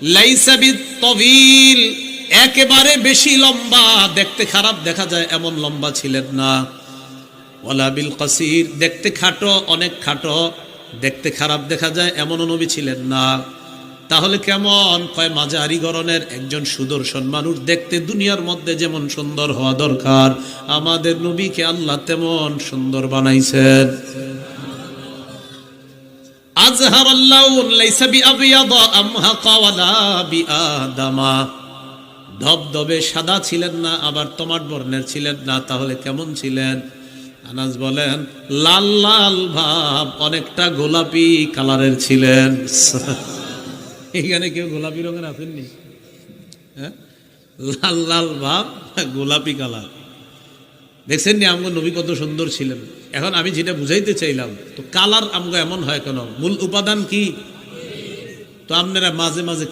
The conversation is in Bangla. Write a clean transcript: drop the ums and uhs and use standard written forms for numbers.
লাইসা বিত-তাওয়িল, একেবারে বেশি লম্বা, দেখতে খারাপ দেখা যায় এমন লম্বা ছিলেন না। ওয়ালা বিল কাসির, দেখতে খাটো, অনেক খাটো, দেখতে খারাপ দেখা যায় এমন নবী ছিলেন না। তাহলে কেমন? কয় মাঝারি গড়নের একজন সুদর্শন মানুষ, দেখতে দুনিয়ার মধ্যে যেমন সুন্দর হওয়া দরকার, আমাদের নবীকে আল্লাহ তেমন সুন্দর বানাইছেন। আযহারাল্লাহু লাইসা বিআবিয়াদা আমহাকা ওয়ালা বিআদামা, ধবধবে সাদা ছিলেন না, আবার তমাট বর্ণের ছিলেন না। তাহলে কেমন ছিলেন? আনাস বলেন লাল লাল ভাব, অনেকটা গোলাপি কালারের ছিলেন। এখানে কেউ গোলাপি রঙের আছেননি? হ্যাঁ, লাল লাল ভাব, গোলাপি কালার। দেখছেন নি আমগো নবী কত সুন্দর ছিলেন? এখন আমি যেটা বুঝাইতে চাইলাম, তো কালার আমগো এমন হয় কেন? মূল উপাদান কি? তো আপনারা মাঝে মাঝে